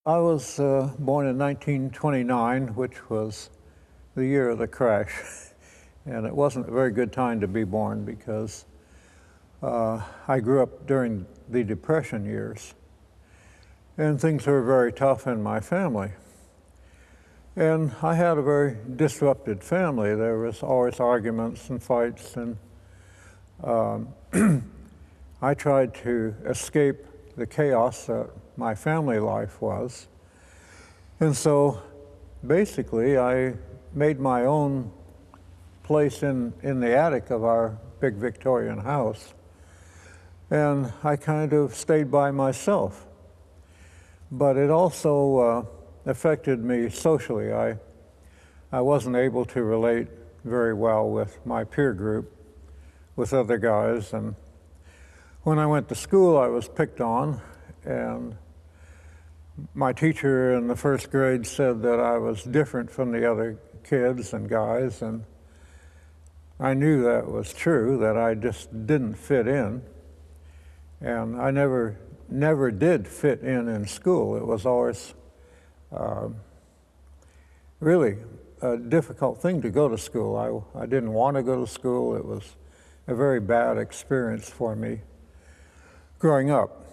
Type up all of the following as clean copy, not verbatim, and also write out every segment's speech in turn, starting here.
I was born in 1929, which was the year of the crash. And it wasn't a very good time to be born because I grew up during the Depression years. And things were very tough in my family. And I had a very disrupted family. There was always arguments and fights, and I tried to escape the chaos that my family life was. And so basically I made my own place in the attic of our big Victorian house. And I kind of stayed by myself. But it also affected me socially. I wasn't able to relate very well with my peer group, with other guys. And when I went to school, I was picked on. And my teacher in the first grade said that I was different from the other kids and guys. And I knew that was true, that I just didn't fit in. And I never did fit in school. It was always really a difficult thing to go to school. I didn't want to go to school. It was a very bad experience for me growing up.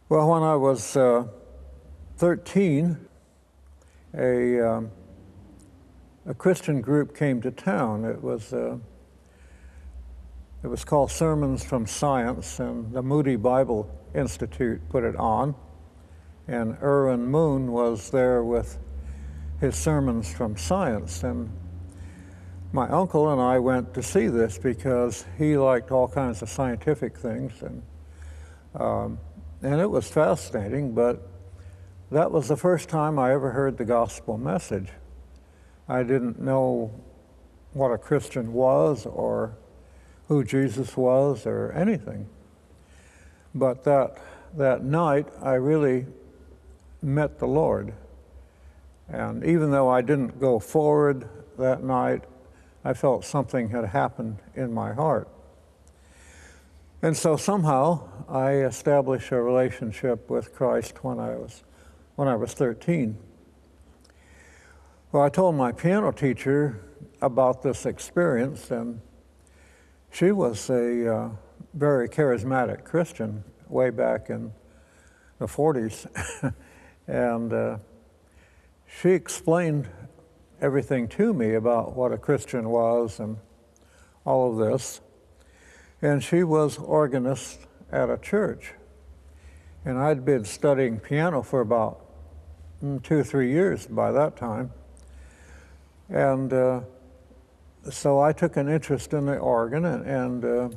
Well, when I was 13, a Christian group came to town. It was called Sermons from Science, and the Moody Bible Institute put it on. And Erwin Moon was there with his Sermons from Science. And my uncle and I went to see this because he liked all kinds of scientific things. And it was fascinating, but that was the first time I ever heard the gospel message. I didn't know what a Christian was or who Jesus was or anything. But that night, I really met the Lord. And even though I didn't go forward that night, I felt something had happened in my heart. And so somehow I established a relationship with Christ when I was 13. Well, I told my piano teacher about this experience, and she was a very charismatic Christian way back in the 40s. And she explained everything to me about what a Christian was and all of this. And she was organist at a church. And I'd been studying piano for about 2 or 3 years by that time. And so I took an interest in the organ, and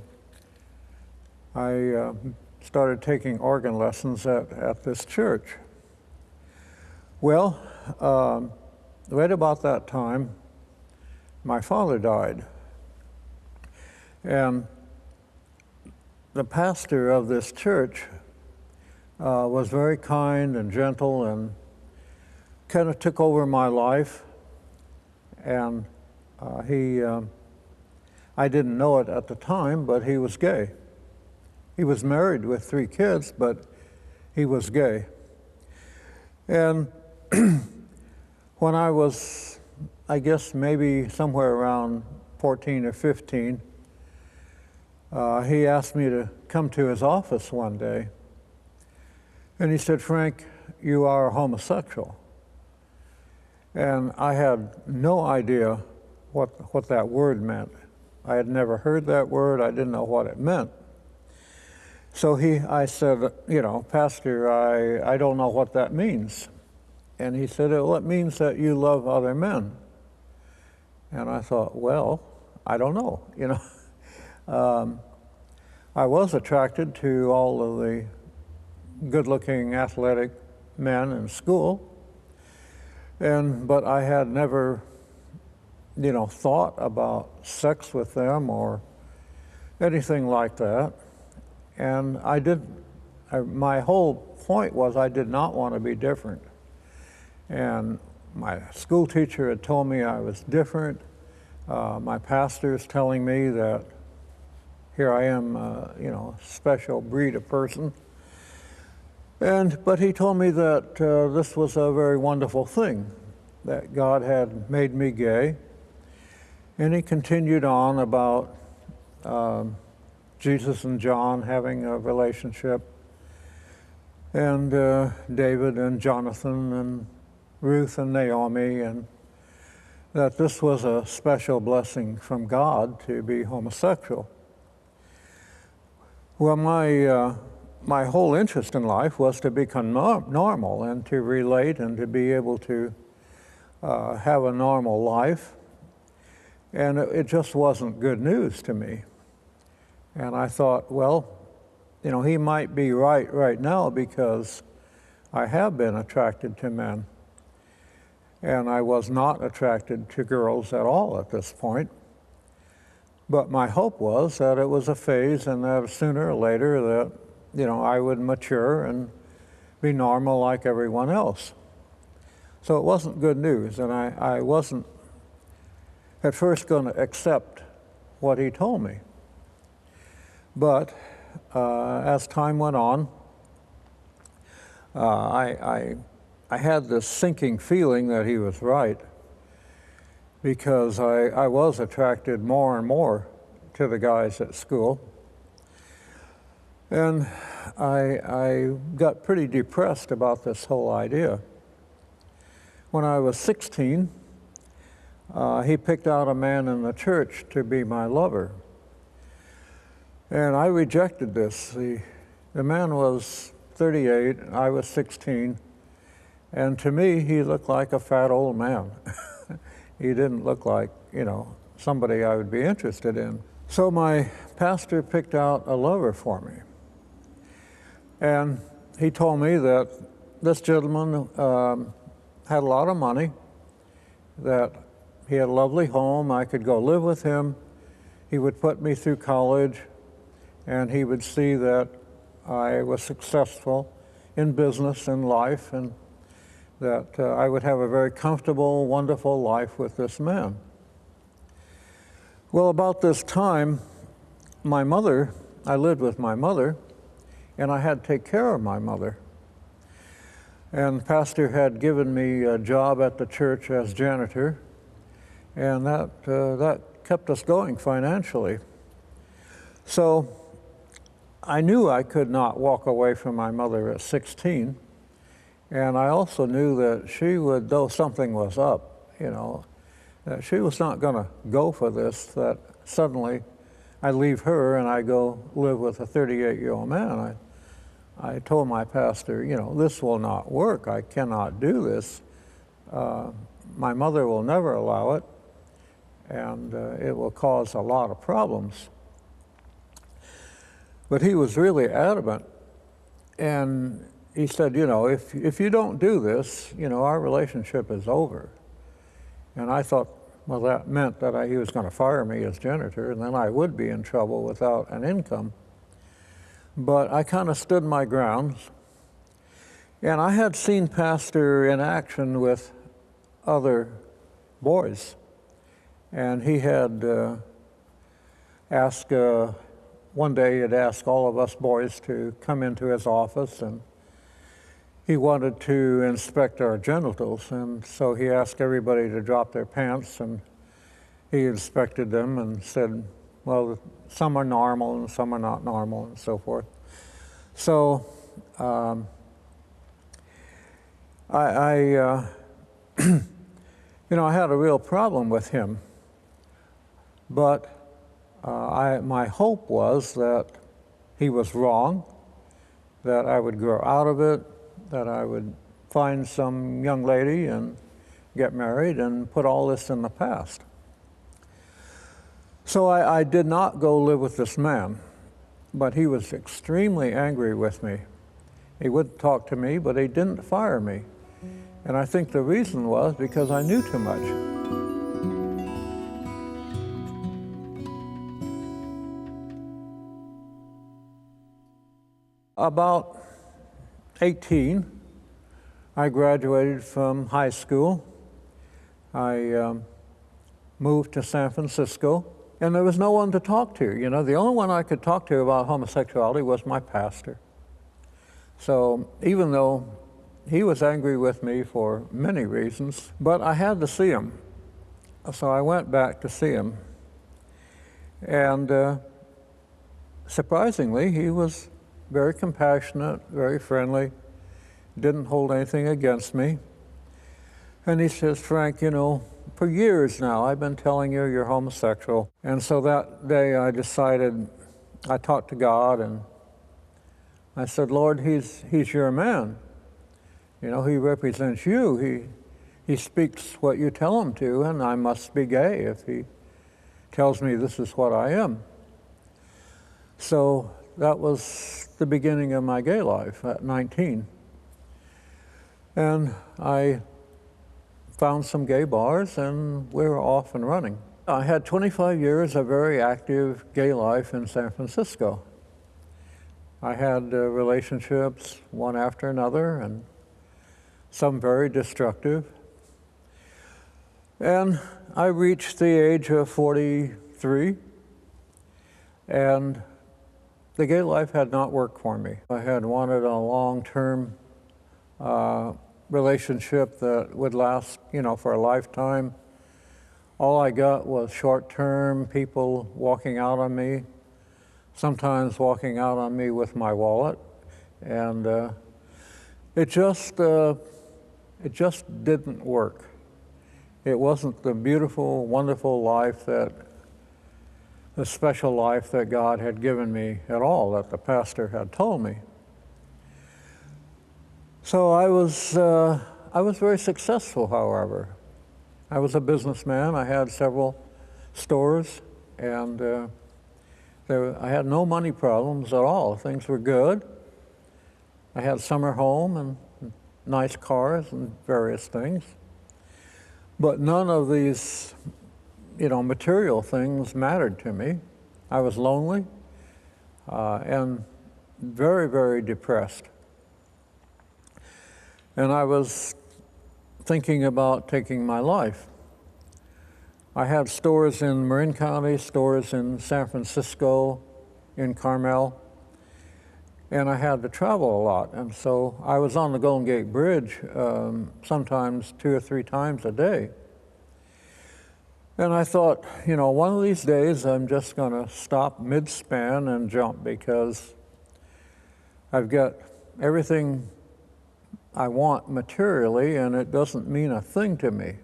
I started taking organ lessons at this church. Well, right about that time, my father died. And the pastor of this church was very kind and gentle and kind of took over my life. And I didn't know it at the time, but he was gay. He was married with 3 kids, but he was gay. And when I was, I guess maybe somewhere around 14 or 15, he asked me to come to his office one day. And he said, "Frank, you are a homosexual." And I had no idea what that word meant. I had never heard that word. I didn't know what it meant. So I said, "Pastor, I don't know what that means." And he said, "Well, it means that you love other men." And I thought, well, I don't know, I was attracted to all of the good-looking, athletic men in school, but I had never, thought about sex with them or anything like that. And my whole point was I did not want to be different. And my school teacher had told me I was different. My pastor's telling me that here I am, a special breed of person. But he told me that this was a very wonderful thing, that God had made me gay. And he continued on about Jesus and John having a relationship, and David and Jonathan and Ruth and Naomi, and that this was a special blessing from God to be homosexual. Well, my whole interest in life was to become normal and to relate and to be able to have a normal life. And it just wasn't good news to me. And I thought, well, you know, he might be right now, because I have been attracted to men. And I was not attracted to girls at all at this point. But my hope was that it was a phase, and that sooner or later that, you know, I would mature and be normal like everyone else. So it wasn't good news, and I wasn't at first going to accept what he told me. But as time went on, I had this sinking feeling that he was right, because I was attracted more and more to the guys at school. And I got pretty depressed about this whole idea. When I was 16, he picked out a man in the church to be my lover. And I rejected this. The man was 38, I was 16, and to me, he looked like a fat old man. He didn't look like, you know, somebody I would be interested in. So my pastor picked out a lover for me. And he told me that this gentleman had a lot of money, that he had a lovely home, I could go live with him, he would put me through college, and he would see that I was successful in business and life, and that I would have a very comfortable, wonderful life with this man. Well, about this time, I lived with my mother, and I had to take care of my mother. And the pastor had given me a job at the church as janitor, and that kept us going financially. So I knew I could not walk away from my mother at 16, and I also knew that she would, though something was up, you know, that she was not going to go for this, that suddenly I leave her and I go live with a 38-year-old man. I told my pastor, you know, this will not work. I cannot do this. My mother will never allow it, and it will cause a lot of problems. But he was really adamant, and he said, you know, if you don't do this, you know, our relationship is over. And I thought, well, that meant that he was going to fire me as janitor, and then I would be in trouble without an income. But I kind of stood my ground, and I had seen Pastor in action with other boys, and he had asked, one day he had asked all of us boys to come into his office, and he wanted to inspect our genitals, and so he asked everybody to drop their pants, and he inspected them and said, well, some are normal and some are not normal, and so forth. So you know, I had a real problem with him, but my hope was that he was wrong, that I would grow out of it, that I would find some young lady and get married and put all this in the past. So I did not go live with this man, but he was extremely angry with me. He wouldn't talk to me, but he didn't fire me. And I think the reason was because I knew too much. About 18, I graduated from high school. I moved to San Francisco, and there was no one to talk to. You know, the only one I could talk to about homosexuality was my pastor. So even though he was angry with me for many reasons, but I had to see him. So I went back to see him. And surprisingly, he was very compassionate, very friendly, didn't hold anything against me. And he says, Frank, you know, for years now, I've been telling you you're homosexual. And so that day I decided, I talked to God and I said, Lord, he's your man. You know, he represents you. He speaks what you tell him to, and I must be gay if he tells me this is what I am. So that was the beginning of my gay life at 19. And I found some gay bars and we were off and running. I had 25 years of very active gay life in San Francisco. I had relationships one after another and some very destructive. And I reached the age of 43 and the gay life had not worked for me. I had wanted a long-term relationship that would last, you know, for a lifetime. All I got was short-term people walking out on me, sometimes walking out on me with my wallet, and it just didn't work. It wasn't the beautiful, wonderful life the special life that God had given me at all, that the pastor had told me. So I was very successful, however. I was a businessman. I had several stores, and I had no money problems at all. Things were good. I had summer home and nice cars and various things. But none of these, you know, material things mattered to me. I was lonely and very, very depressed. And I was thinking about taking my life. I had stores in Marin County, stores in San Francisco, in Carmel, and I had to travel a lot. And so I was on the Golden Gate Bridge sometimes 2 or 3 times a day. And I thought, you know, one of these days I'm just going to stop mid-span and jump because I've got everything I want materially and it doesn't mean a thing to me.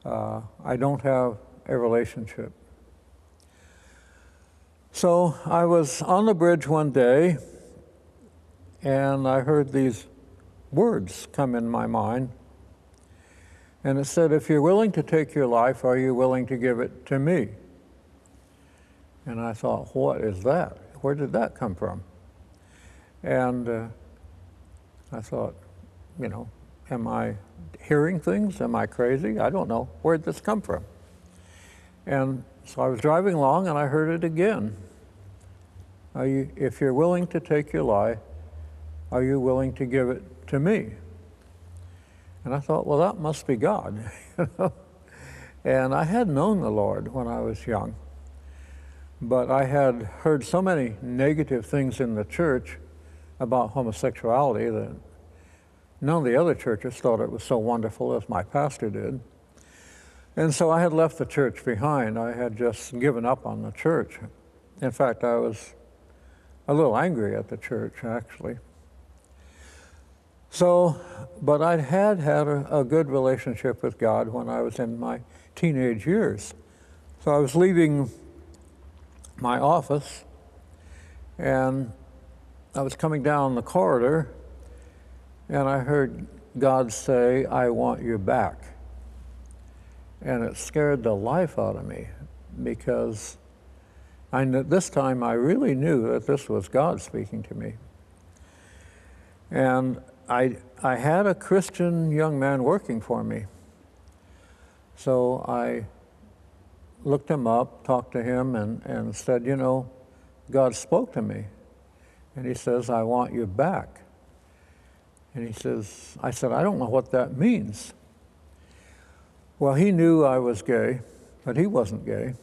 I don't have a relationship. So I was on the bridge one day and I heard these words come in my mind. And it said, if you're willing to take your life, are you willing to give it to me? And I thought, what is that? Where did that come from? And I thought, you know, am I hearing things? Am I crazy? I don't know. Where did this come from? And so I was driving along and I heard it again. If you're willing to take your life, are you willing to give it to me? And I thought, well, that must be God. You know? And I had known the Lord when I was young, but I had heard so many negative things in the church about homosexuality that none of the other churches thought it was so wonderful as my pastor did. And so I had left the church behind. I had just given up on the church. In fact, I was a little angry at the church, actually. So, but I had a good relationship with God when I was in my teenage years. So I was leaving my office and I was coming down the corridor and I heard God say, I want you back. And it scared the life out of me because this time I really knew that this was God speaking to me. And I had a Christian young man working for me. So I looked him up, talked to him, and said, you know, God spoke to me. And he says, I want you back. And he says, I said, I don't know what that means. Well, he knew I was gay, but he wasn't gay.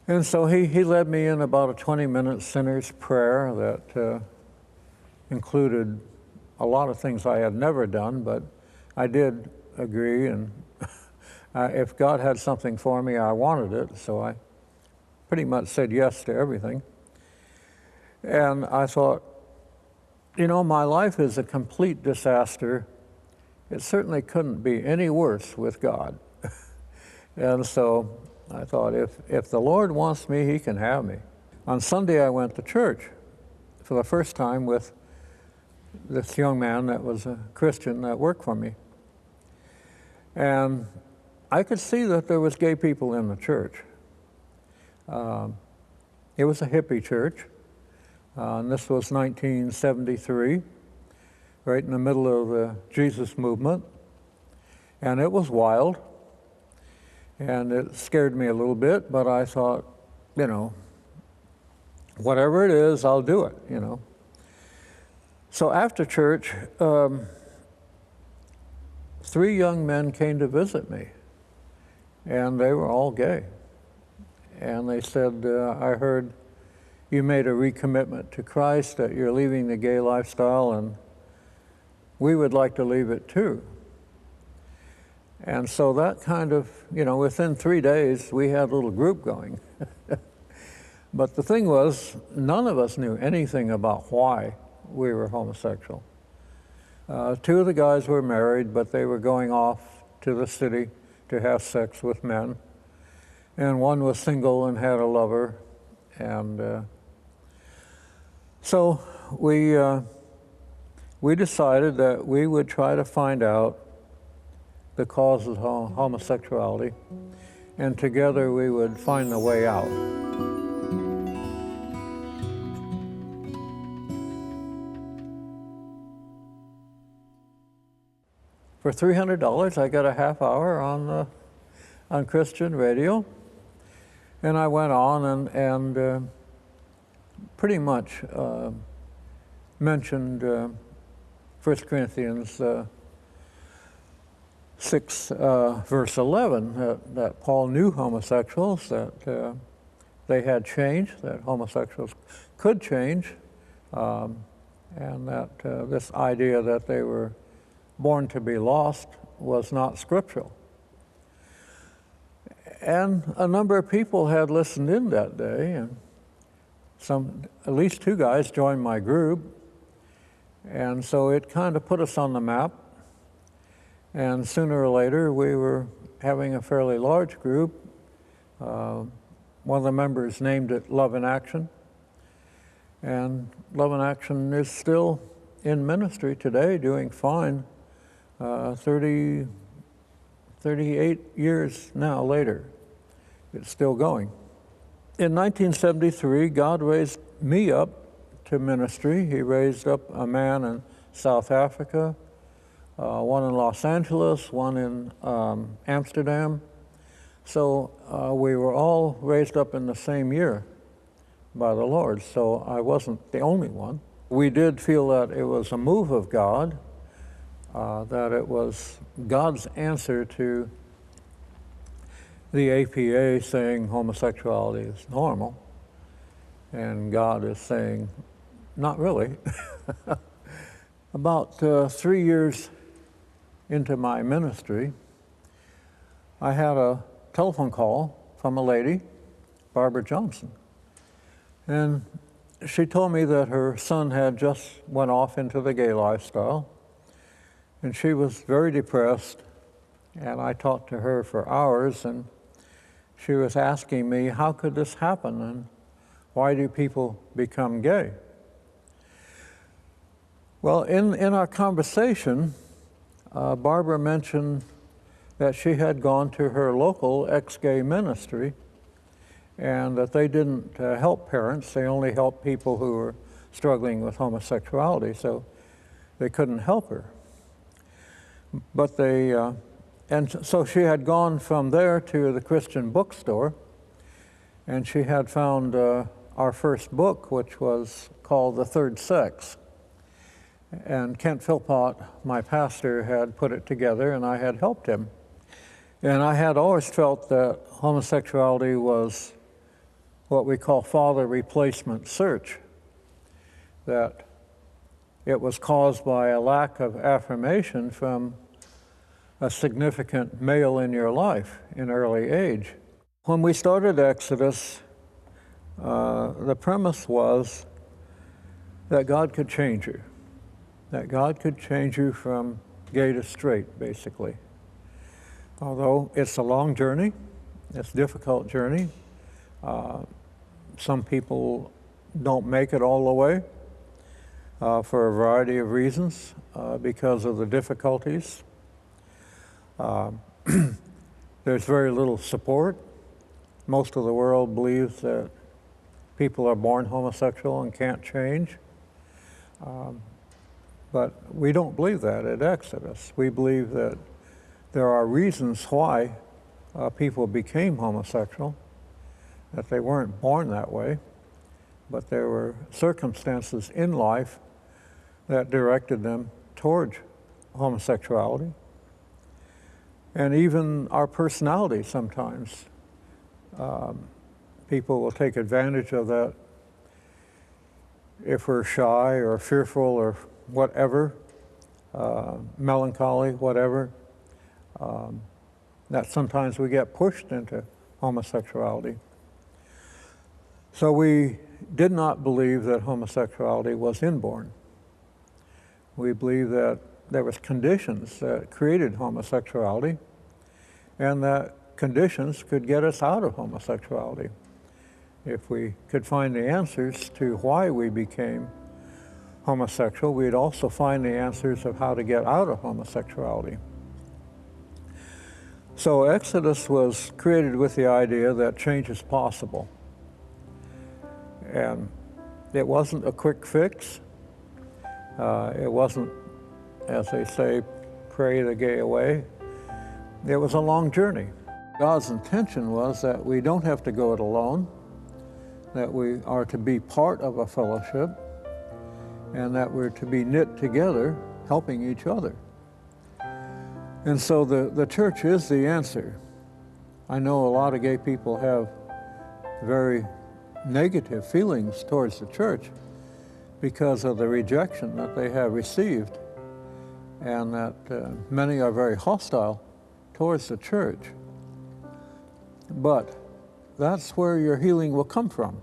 And so he led me in about a 20-minute sinner's prayer that included a lot of things I had never done, but I did agree, and if God had something for me, I wanted it, so I pretty much said yes to everything. And I thought, you know, my life is a complete disaster. It certainly couldn't be any worse with God. And so I thought, if the Lord wants me, He can have me. On Sunday, I went to church for the first time with this young man that was a Christian that worked for me. And I could see that there was gay people in the church. It was a hippie church, and this was 1973, right in the middle of the Jesus movement. And it was wild, and it scared me a little bit, but I thought, you know, whatever it is, I'll do it, you know. So after church, 3 young men came to visit me, and they were all gay. And they said, I heard you made a recommitment to Christ, that you're leaving the gay lifestyle, and we would like to leave it too. And so that kind of, you know, within 3 days, we had a little group going. But the thing was, none of us knew anything about why we were homosexual. 2 of the guys were married, but they were going off to the city to have sex with men. And one was single and had a lover. And so we decided that we would try to find out the cause of homosexuality, and together we would find the way out. For $300, I got a half hour on Christian radio, and I went on and pretty much mentioned 1 Corinthians 6, verse 11, that Paul knew homosexuals, that they had changed, that homosexuals could change, and that this idea that they were born to be lost was not scriptural. And a number of people had listened in that day, and at least 2 guys joined my group, and so it kind of put us on the map. And sooner or later, we were having a fairly large group. One of the members named it Love in Action, and Love in Action is still in ministry today, doing fine. 38 years now later, it's still going. In 1973, God raised me up to ministry. He raised up a man in South Africa, one in Los Angeles, one in Amsterdam. So we were all raised up in the same year by the Lord, so I wasn't the only one. We did feel that it was a move of God, that it was God's answer to the APA saying homosexuality is normal, and God is saying, not really. About 3 years into my ministry, I had a telephone call from a lady, Barbara Johnson, and she told me that her son had just went off into the gay lifestyle, and she was very depressed, and I talked to her for hours, and she was asking me, how could this happen, and why do people become gay? Well, in our conversation, Barbara mentioned that she had gone to her local ex-gay ministry, and that they didn't help parents, they only helped people who were struggling with homosexuality, so they couldn't help her. But and so she had gone from there to the Christian bookstore, and she had found our first book, which was called The Third Sex. And Kent Philpott, my pastor, had put it together, and I had helped him. And I had always felt that homosexuality was what we call father replacement search, that it was caused by a lack of affirmation from a significant male in your life in early age. When we started Exodus, the premise was that God could change you, that God could change you from gay to straight, basically. Although it's a long journey, it's a difficult journey. Some people don't make it all the way for a variety of reasons because of the difficulties. There's very little support. Most of the world believes that people are born homosexual and can't change. But we don't believe that at Exodus. We believe that there are reasons why people became homosexual, that they weren't born that way, but there were circumstances in life that directed them toward homosexuality. And even our personality sometimes. People will take advantage of that if we're shy or fearful or whatever, melancholy, whatever, that sometimes we get pushed into homosexuality. So we did not believe that homosexuality was inborn. We believe that there was conditions that created homosexuality, and that conditions could get us out of homosexuality. If we could find the answers to why we became homosexual, we'd also find the answers of how to get out of homosexuality. So Exodus was created with the idea that change is possible. And it wasn't a quick fix. It wasn't, as they say, pray the gay away. It was a long journey. God's intention was that we don't have to go it alone, that we are to be part of a fellowship, and that we're to be knit together, helping each other. And so the church is the answer. I know a lot of gay people have very negative feelings towards the church because of the rejection that they have received, and that many are very hostile towards the church. But that's where your healing will come from.